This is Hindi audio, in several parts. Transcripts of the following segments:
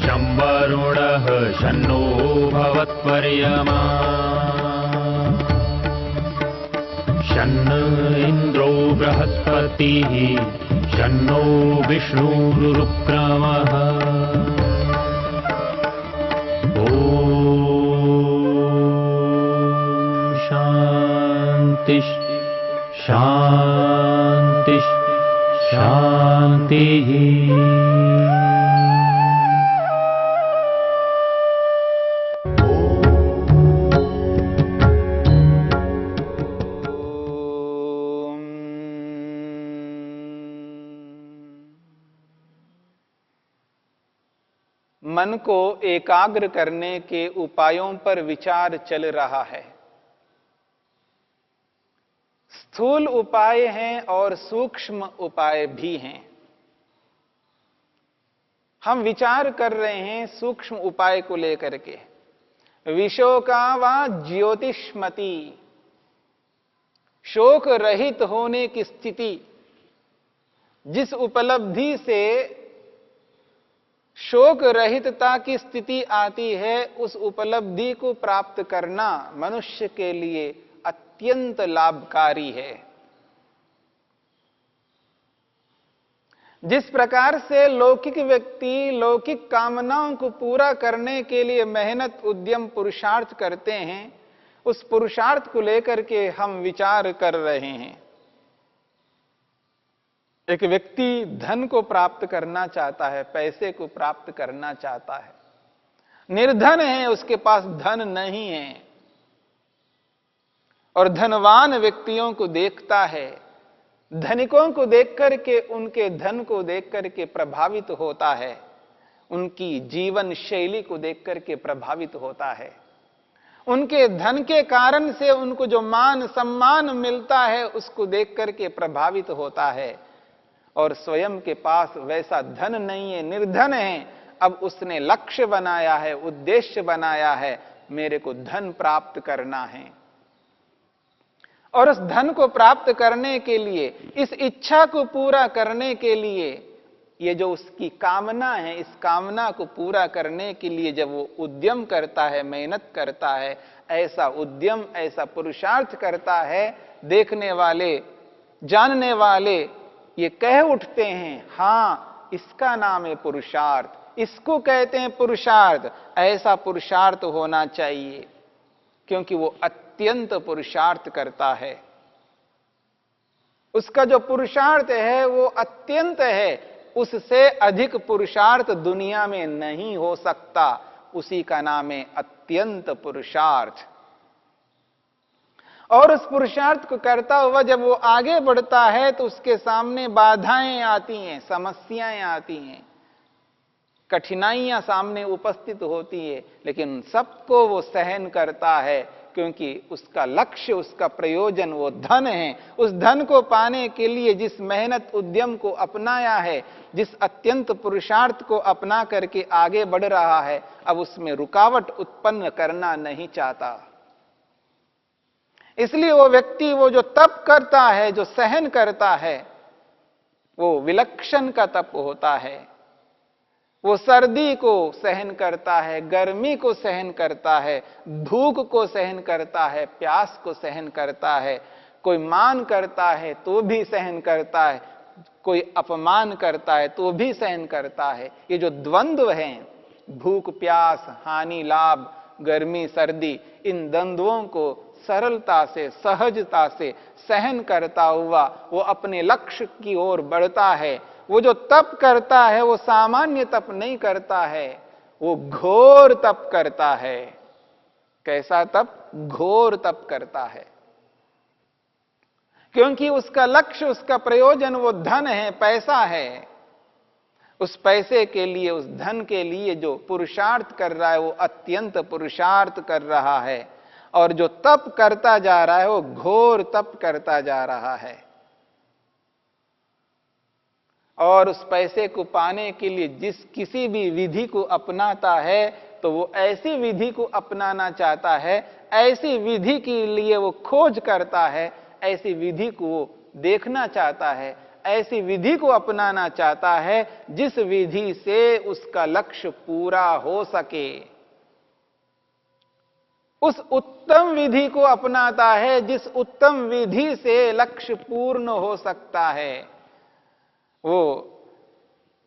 शं वरुणः शन्नो भवत्वर्यमा शन्न इन्द्रो बृहस्पतिः शन्नो विष्णुरुक्रमः ॐ शान्ति शान्ति शान्तिः। मन को एकाग्र करने के उपायों पर विचार चल रहा है। स्थूल उपाय हैं और सूक्ष्म उपाय भी हैं। हम विचार कर रहे हैं सूक्ष्म उपाय को लेकर के। विशोका वा ज्योतिष्मति, शोक रहित होने की स्थिति, जिस उपलब्धि से शोक रहितता की स्थिति आती है, उस उपलब्धि को प्राप्त करना मनुष्य के लिए अत्यंत लाभकारी है। जिस प्रकार से लौकिक व्यक्ति लौकिक कामनाओं को पूरा करने के लिए मेहनत उद्यम पुरुषार्थ करते हैं, उस पुरुषार्थ को लेकर के हम विचार कर रहे हैं। एक व्यक्ति धन को प्राप्त करना चाहता है, पैसे को प्राप्त करना चाहता है, निर्धन है, उसके पास धन नहीं है, और धनवान व्यक्तियों को देखता है, धनिकों को देख करके, उनके धन को देख करके प्रभावित होता है, उनकी जीवन शैली को देख करके प्रभावित होता है। उनके धन के कारण से उनको जो मान सम्मान मिलता है, उसको देख करके प्रभावित होता है, और स्वयं के पास वैसा धन नहीं है, निर्धन है। अब उसने लक्ष्य बनाया है, उद्देश्य बनाया है, मेरे को धन प्राप्त करना है। और उस धन को प्राप्त करने के लिए, इस इच्छा को पूरा करने के लिए, ये जो उसकी कामना है, इस कामना को पूरा करने के लिए जब वो उद्यम करता है, मेहनत करता है, ऐसा उद्यम, ऐसा पुरुषार्थ करता है, देखने वाले, जानने वाले ये कह उठते हैं, हां, इसका नाम है पुरुषार्थ, इसको कहते हैं पुरुषार्थ। ऐसा पुरुषार्थ होना चाहिए, क्योंकि वो अत्यंत पुरुषार्थ करता है। उसका जो पुरुषार्थ है वो अत्यंत है, उससे अधिक पुरुषार्थ दुनिया में नहीं हो सकता। उसी का नाम है अत्यंत पुरुषार्थ। और उस पुरुषार्थ को करता हुआ जब वो आगे बढ़ता है, तो उसके सामने बाधाएं आती हैं, समस्याएं आती हैं, कठिनाइयां सामने उपस्थित होती है, लेकिन सबको वो सहन करता है, क्योंकि उसका लक्ष्य, उसका प्रयोजन वो धन है। उस धन को पाने के लिए जिस मेहनत उद्यम को अपनाया है, जिस अत्यंत पुरुषार्थ को अपना करके आगे बढ़ रहा है, अब उसमें रुकावट उत्पन्न करना नहीं चाहता। इसलिए वो व्यक्ति, वो जो तप करता है, जो सहन करता है, वो विलक्षण का तप होता है। वो सर्दी को सहन करता है, गर्मी को सहन करता है, भूख को सहन करता है, प्यास को सहन करता है। कोई मान करता है तो भी सहन करता है, कोई अपमान करता है तो भी सहन करता है। ये जो द्वंद्व हैं, भूख प्यास, हानि लाभ, गर्मी सर्दी, इन द्वंद्वों को सरलता से, सहजता से सहन करता हुआ वो अपने लक्ष्य की ओर बढ़ता है। वो जो तप करता है, वो सामान्य तप नहीं करता है, वो घोर तप करता है। कैसा तप? घोर तप करता है, क्योंकि उसका लक्ष्य, उसका प्रयोजन वो धन है, पैसा है। उस पैसे के लिए, उस धन के लिए जो पुरुषार्थ कर रहा है, वो अत्यंत पुरुषार्थ कर रहा है। और जो तप करता जा रहा है, वो घोर तप करता जा रहा है। और उस पैसे को पाने के लिए जिस किसी भी विधि को अपनाता है, तो वो ऐसी विधि को अपनाना चाहता है, ऐसी विधि के लिए वो खोज करता है, ऐसी विधि को वो देखना चाहता है, ऐसी विधि को अपनाना चाहता है जिस विधि से उसका लक्ष्य पूरा हो सके। उस उत्तम विधि को अपनाता है जिस उत्तम विधि से लक्ष्य पूर्ण हो सकता है। वो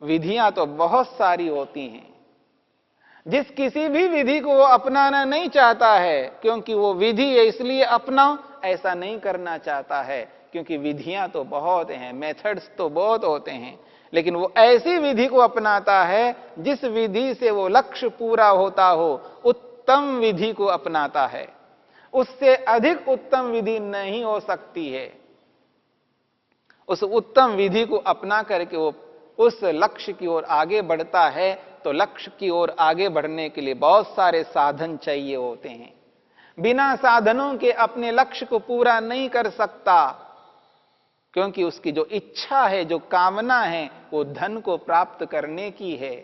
विधियां तो बहुत सारी होती हैं, जिस किसी भी विधि को वो अपनाना नहीं चाहता है क्योंकि वो विधि है इसलिए अपनाओ, ऐसा नहीं करना चाहता है क्योंकि विधियां तो बहुत हैं, मेथड्स तो बहुत होते हैं, लेकिन वो ऐसी विधि को अपनाता है जिस विधि से वो लक्ष्य पूरा होता हो, उत्तम विधि को अपनाता है। उससे अधिक उत्तम विधि नहीं हो सकती है। उस उत्तम विधि को अपना करके वो उस लक्ष्य की ओर आगे बढ़ता है। तो लक्ष्य की ओर आगे बढ़ने के लिए बहुत सारे साधन चाहिए होते हैं। बिना साधनों के अपने लक्ष्य को पूरा नहीं कर सकता, क्योंकि उसकी जो इच्छा है, जो कामना है, वो धन को प्राप्त करने की है।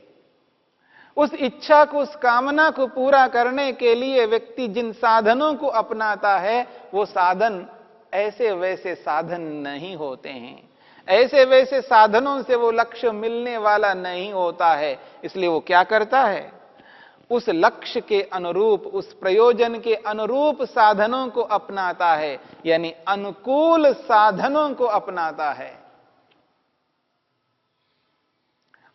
उस इच्छा को, उस कामना को पूरा करने के लिए व्यक्ति जिन साधनों को अपनाता है, वो साधन ऐसे वैसे साधन नहीं होते हैं। ऐसे वैसे साधनों से वो लक्ष्य मिलने वाला नहीं होता है। इसलिए वो क्या करता है, उस लक्ष्य के अनुरूप, उस प्रयोजन के अनुरूप साधनों को अपनाता है, यानी अनुकूल साधनों को अपनाता है।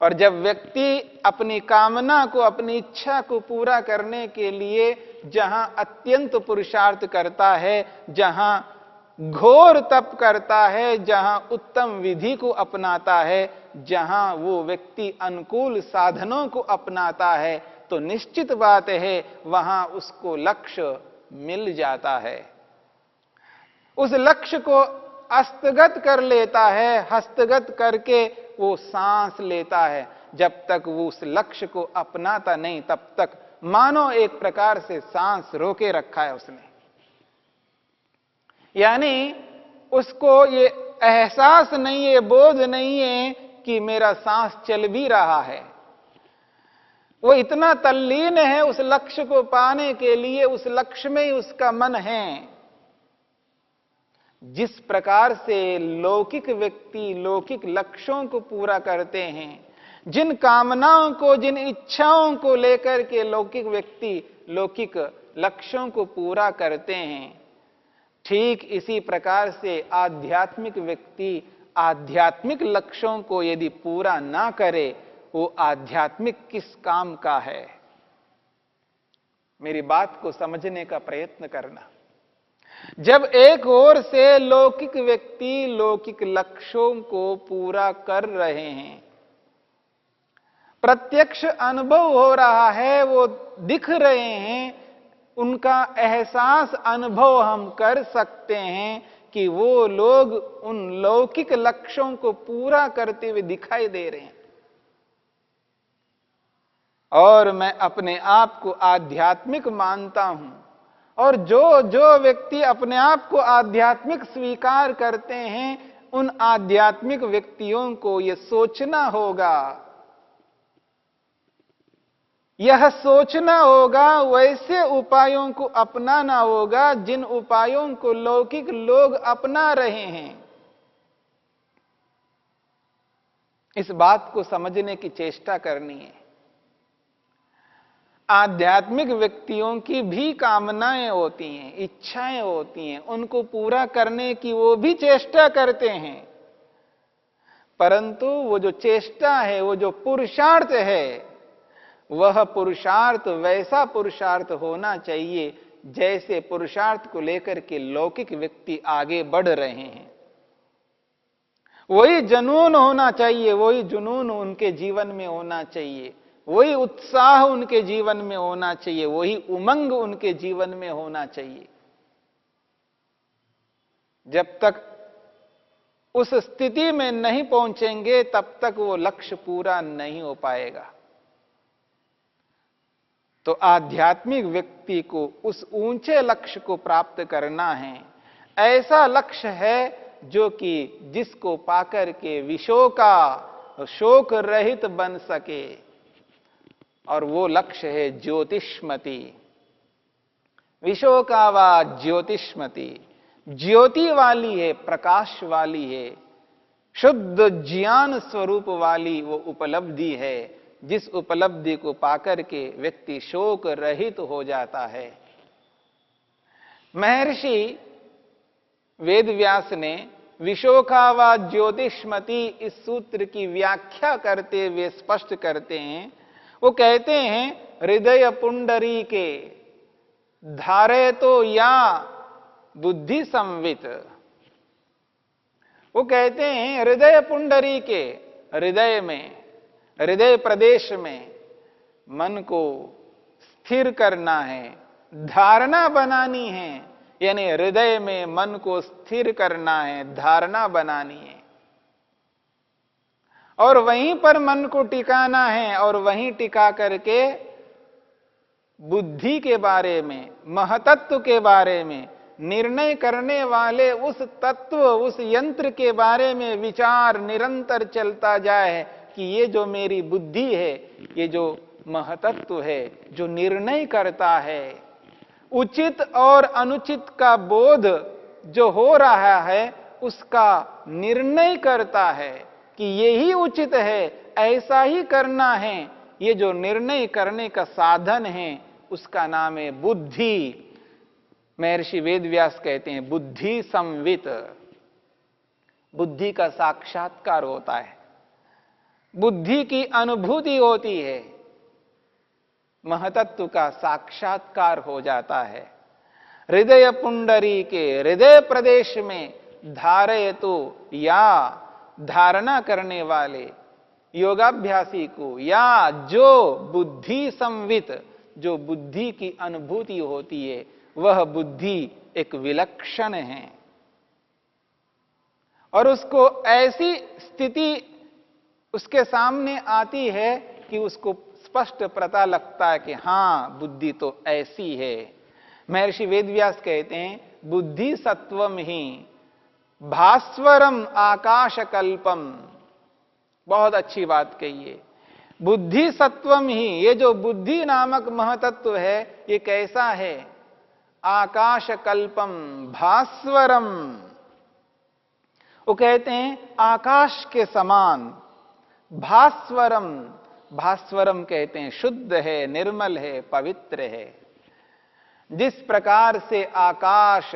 और जब व्यक्ति अपनी कामना को, अपनी इच्छा को पूरा करने के लिए जहां अत्यंत पुरुषार्थ करता है, जहां घोर तप करता है, जहां उत्तम विधि को अपनाता है, जहां वो व्यक्ति अनुकूल साधनों को अपनाता है, तो निश्चित बात है वहां उसको लक्ष्य मिल जाता है। उस लक्ष्य को हस्तगत कर लेता है, हस्तगत करके वो सांस लेता है। जब तक वो उस लक्ष्य को अपनाता नहीं, तब तक मानो एक प्रकार से सांस रोके रखा है उसने। यानी उसको ये एहसास नहीं है, बोध नहीं है कि मेरा सांस चल भी रहा है। वो इतना तल्लीन है उस लक्ष्य को पाने के लिए, उस लक्ष्य में ही उसका मन है। जिस प्रकार से लौकिक व्यक्ति लौकिक लक्ष्यों को पूरा करते हैं, जिन कामनाओं को, जिन इच्छाओं को लेकर के लौकिक व्यक्ति लौकिक लक्ष्यों को पूरा करते हैं, ठीक इसी प्रकार से आध्यात्मिक व्यक्ति आध्यात्मिक लक्ष्यों को यदि पूरा ना करे, वो आध्यात्मिक किस काम का है? मेरी बात को समझने का प्रयत्न करना। जब एक ओर से लौकिक व्यक्ति लौकिक लक्ष्यों को पूरा कर रहे हैं, प्रत्यक्ष अनुभव हो रहा है, वो दिख रहे हैं, उनका एहसास अनुभव हम कर सकते हैं कि वो लोग उन लौकिक लक्ष्यों को पूरा करते हुए दिखाई दे रहे हैं। और मैं अपने आप को आध्यात्मिक मानता हूं, और जो जो व्यक्ति अपने आप को आध्यात्मिक स्वीकार करते हैं, उन आध्यात्मिक व्यक्तियों को यह सोचना होगा, यह सोचना होगा, वैसे उपायों को अपनाना होगा जिन उपायों को लौकिक लोग अपना रहे हैं। इस बात को समझने की चेष्टा करनी है। आध्यात्मिक व्यक्तियों की भी कामनाएं होती हैं, इच्छाएं होती हैं, उनको पूरा करने की वो भी चेष्टा करते हैं, परंतु वो जो चेष्टा है, वो जो पुरुषार्थ है, वह पुरुषार्थ वैसा पुरुषार्थ होना चाहिए जैसे पुरुषार्थ को लेकर के लौकिक व्यक्ति आगे बढ़ रहे हैं। वही जुनून होना चाहिए, वही जुनून उनके जीवन में होना चाहिए, वही उत्साह उनके जीवन में होना चाहिए, वही उमंग उनके जीवन में होना चाहिए। जब तक उस स्थिति में नहीं पहुंचेंगे, तब तक वो लक्ष्य पूरा नहीं हो पाएगा। तो आध्यात्मिक व्यक्ति को उस ऊंचे लक्ष्य को प्राप्त करना है। ऐसा लक्ष्य है जो कि जिसको पाकर के विशोका, शोक रहित बन सके, और वो लक्ष्य है ज्योतिष्मति। विशोका वा ज्योतिष्मति, ज्योति वाली है, प्रकाश वाली है, शुद्ध ज्ञान स्वरूप वाली वो उपलब्धि है, जिस उपलब्धि को पाकर के व्यक्ति शोक रहित हो जाता है। महर्षि वेदव्यास ने विशोखावा ज्योतिष्मति इस सूत्र की व्याख्या करते हुए स्पष्ट करते हैं। वो कहते हैं हृदय पुंडरी के धारे तो या बुद्धि संवित। वो कहते हैं हृदय पुंडरी के, हृदय में, हृदय प्रदेश में मन को स्थिर करना है, धारणा बनानी है, यानी हृदय में मन को स्थिर करना है, धारणा बनानी है और वहीं पर मन को टिकाना है और वहीं टिका करके बुद्धि के बारे में, महतत्व के बारे में, निर्णय करने वाले उस तत्व, उस यंत्र के बारे में विचार निरंतर चलता जाए कि ये जो मेरी बुद्धि है, ये जो महतत्व है, जो निर्णय करता है, उचित और अनुचित का बोध जो हो रहा है उसका निर्णय करता है कि यही उचित है, ऐसा ही करना है, ये जो निर्णय करने का साधन है उसका नाम है बुद्धि। महर्षि वेदव्यास कहते हैं बुद्धि संवित, बुद्धि का साक्षात्कार होता है, बुद्धि की अनुभूति होती है, महतत्व का साक्षात्कार हो जाता है। हृदय पुंडरी के हृदय प्रदेश में धारयतु, या धारणा करने वाले योगाभ्यासी को, या जो बुद्धि संवित, जो बुद्धि की अनुभूति होती है, वह बुद्धि एक विलक्षण है और उसको ऐसी स्थिति उसके सामने आती है कि उसको स्पष्ट पता लगता है कि हां बुद्धि तो ऐसी है। महर्षि वेदव्यास कहते हैं बुद्धि सत्वम ही भास्वरम आकाशकल्पम। बहुत अच्छी बात कही है, बुद्धि सत्वम ही, ये जो बुद्धि नामक महतत्व है ये कैसा है? आकाशकल्पम भास्वरम। वो कहते हैं आकाश के समान, भास्वरम। भास्वरम कहते हैं शुद्ध है, निर्मल है, पवित्र है। जिस प्रकार से आकाश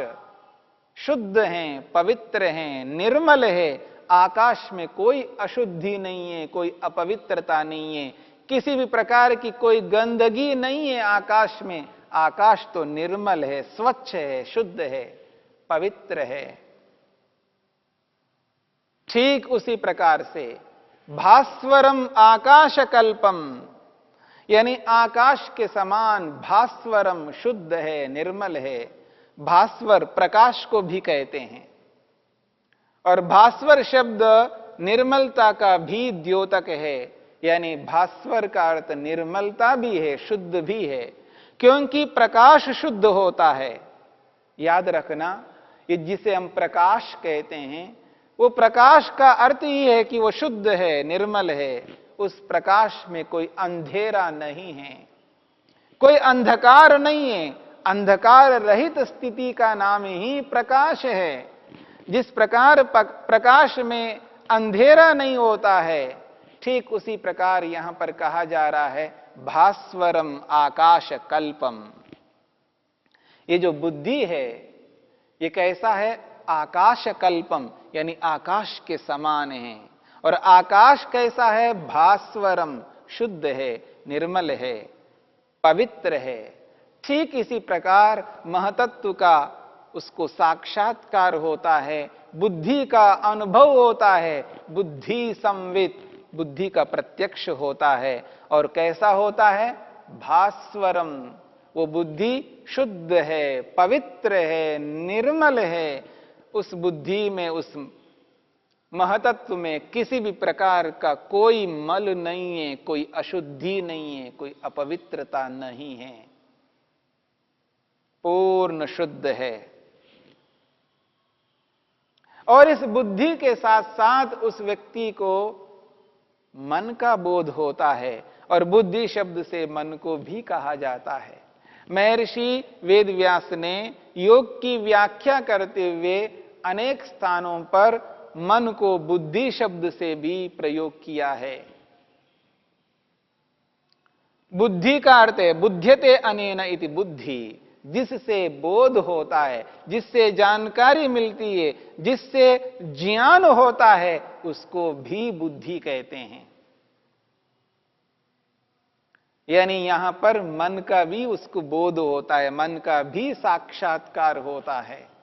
शुद्ध है, पवित्र है, निर्मल है, आकाश में कोई अशुद्धि नहीं है, कोई अपवित्रता नहीं है, किसी भी प्रकार की कोई गंदगी नहीं है आकाश में। आकाश तो निर्मल है, स्वच्छ है, शुद्ध है, पवित्र है। ठीक उसी प्रकार से भास्वरम आकाशकल्पम, यानी आकाश के समान भास्वरम शुद्ध है, निर्मल है। भास्वर प्रकाश को भी कहते हैं और भास्वर शब्द निर्मलता का भी द्योतक है, यानी भास्वर का अर्थ निर्मलता भी है, शुद्ध भी है, क्योंकि प्रकाश शुद्ध होता है। याद रखना, ये जिसे हम प्रकाश कहते हैं वो प्रकाश का अर्थ ही है कि वो शुद्ध है, निर्मल है। उस प्रकाश में कोई अंधेरा नहीं है, कोई अंधकार नहीं है। अंधकार रहित स्थिति का नाम ही प्रकाश है। जिस प्रकार प्रकाश में अंधेरा नहीं होता है, ठीक उसी प्रकार यहां पर कहा जा रहा है भास्वरम आकाश कल्पम। ये जो बुद्धि है ये कैसा है? आकाश कल्पम, यानी आकाश के समान है। और आकाश कैसा है? भास्वरम, शुद्ध है, निर्मल है, पवित्र है। ठीक इसी प्रकार महतत्व का उसको साक्षात्कार होता है, बुद्धि का अनुभव होता है, बुद्धि संवित, बुद्धि का प्रत्यक्ष होता है। और कैसा होता है? भास्वरम, वो बुद्धि शुद्ध है, पवित्र है, निर्मल है। उस बुद्धि में, उस महतत्व में किसी भी प्रकार का कोई मल नहीं है, कोई अशुद्धि नहीं है, कोई अपवित्रता नहीं है, पूर्ण शुद्ध है। और इस बुद्धि के साथ साथ उस व्यक्ति को मन का बोध होता है, और बुद्धि शब्द से मन को भी कहा जाता है। महर्षि वेदव्यास ने योग की व्याख्या करते हुए अनेक स्थानों पर मन को बुद्धि शब्द से भी प्रयोग किया है। बुद्धि का अर्थ है बुध्यते अनेन इति बुद्धि, जिससे बोध होता है, जिससे जानकारी मिलती है, जिससे ज्ञान होता है, उसको भी बुद्धि कहते हैं। यानी यहां पर मन का भी उसको बोध होता है, मन का भी साक्षात्कार होता है,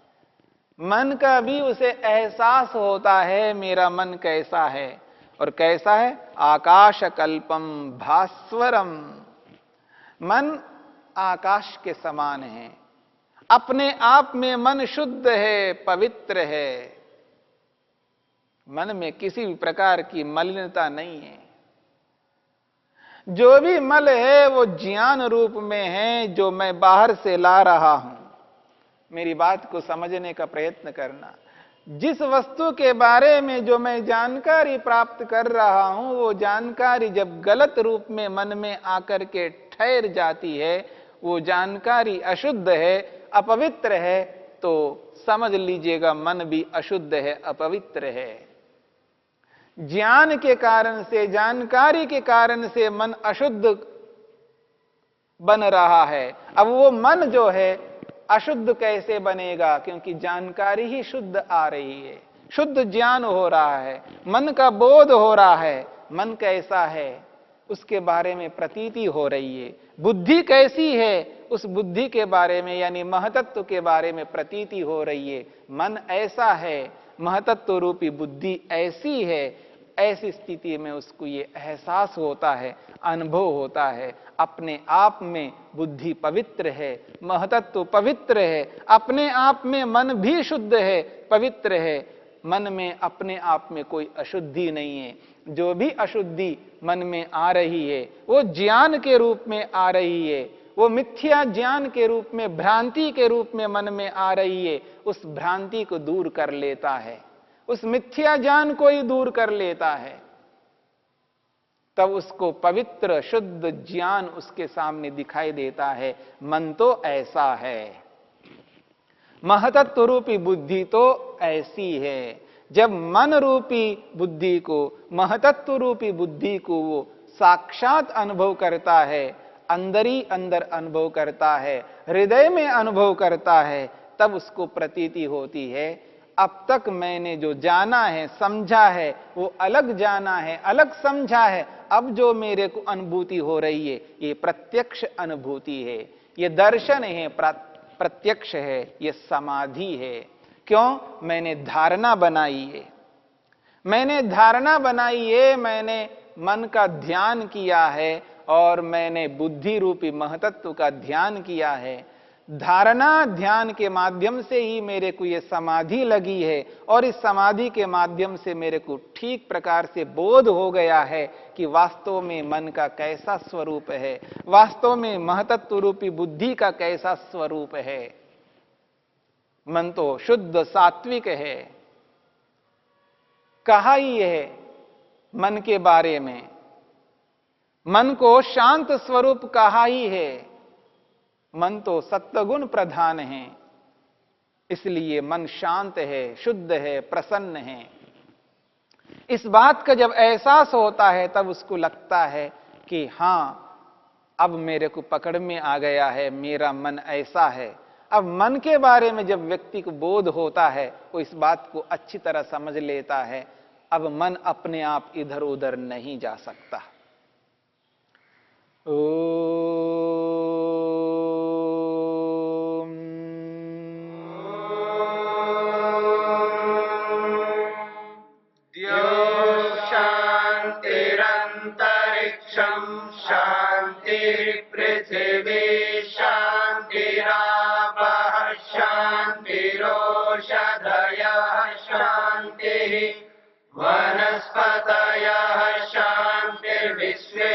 मन का भी उसे एहसास होता है मेरा मन कैसा है। और कैसा है? आकाशकल्पम भास्वरम। मन आकाश के समान है, अपने आप में मन शुद्ध है, पवित्र है, मन में किसी भी प्रकार की मलिनता नहीं है। जो भी मल है वो ज्ञान रूप में है, जो मैं बाहर से ला रहा हूं। मेरी बात को समझने का प्रयत्न करना। जिस वस्तु के बारे में जो मैं जानकारी प्राप्त कर रहा हूं, वो जानकारी जब गलत रूप में मन में आकर के ठहर जाती है, वो जानकारी अशुद्ध है, अपवित्र है, तो समझ लीजिएगा मन भी अशुद्ध है, अपवित्र है। ज्ञान के कारण से, जानकारी के कारण से मन अशुद्ध बन रहा है। अब वो मन जो है अशुद्ध कैसे बनेगा? क्योंकि जानकारी ही शुद्ध आ रही है, शुद्ध ज्ञान हो रहा है, मन का बोध हो रहा है। मन कैसा है उसके बारे में प्रतीति हो रही है। बुद्धि कैसी है उस बुद्धि के बारे में, यानी महतत्व के बारे में प्रतीति हो रही है। मन ऐसा है, महतत्व रूपी बुद्धि ऐसी है, ऐसी स्थिति में उसको ये एहसास होता है, अनुभव होता है, अपने आप में बुद्धि पवित्र है, महतत्व पवित्र है, अपने आप में मन भी शुद्ध है, पवित्र है, मन में अपने आप में कोई अशुद्धि नहीं है। जो भी अशुद्धि मन में आ रही है वो ज्ञान के रूप में आ रही है, वो मिथ्या ज्ञान के रूप में, भ्रांति के रूप में मन में आ रही है। उस भ्रांति को दूर कर लेता है, उस मिथ्या ज्ञान को ही दूर कर लेता है, तब उसको पवित्र शुद्ध ज्ञान उसके सामने दिखाई देता है। मन तो ऐसा है, महतत्व रूपी बुद्धि तो ऐसी है। जब मन रूपी बुद्धि को, महतत्व रूपी बुद्धि को वो साक्षात अनुभव करता है, अंदर ही अंदर अनुभव करता है, हृदय में अनुभव करता है, तब उसको प्रतीति होती है अब तक मैंने जो जाना है, समझा है, वो अलग जाना है, अलग समझा है। अब जो मेरे को अनुभूति हो रही है ये प्रत्यक्ष अनुभूति है, ये दर्शन है, प्रत्यक्ष है, ये समाधि है। क्यों? मैंने धारणा बनाई है, मैंने धारणा बनाई है, मैंने मन का ध्यान किया है और मैंने बुद्धि रूपी महतत्व का ध्यान किया है। धारणा ध्यान के माध्यम से ही मेरे को ये समाधि लगी है और इस समाधि के माध्यम से मेरे को ठीक प्रकार से बोध हो गया है कि वास्तव में मन का कैसा स्वरूप है, वास्तव में महतत्व रूपी बुद्धि का कैसा स्वरूप है। मन तो शुद्ध सात्विक है। कहा ही है मन के बारे में, मन को शांत स्वरूप कहा ही है। मन तो सत्वगुण प्रधान है, इसलिए मन शांत है, शुद्ध है, प्रसन्न है। इस बात का जब एहसास होता है तब उसको लगता है कि हां, अब मेरे को पकड़ में आ गया है, मेरा मन ऐसा है। अब मन के बारे में जब व्यक्ति को बोध होता है वो इस बात को अच्छी तरह समझ लेता है, अब मन अपने आप इधर उधर नहीं जा सकता। शांतिरंतरिक्षं शांति पृथिवी शांतिरापः शांतिरोषधयः शांतिः वनस्पतयः शांतिर्विश्वे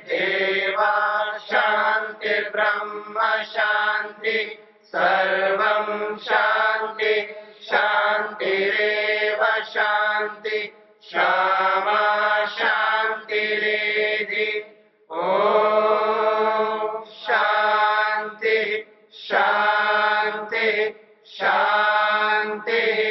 देवा शांतिर्ब्रह्म शांति सर्वं शांति शांतिरेव शांति क्षमा शांतिरेधि। ओम शांति शांति शांति।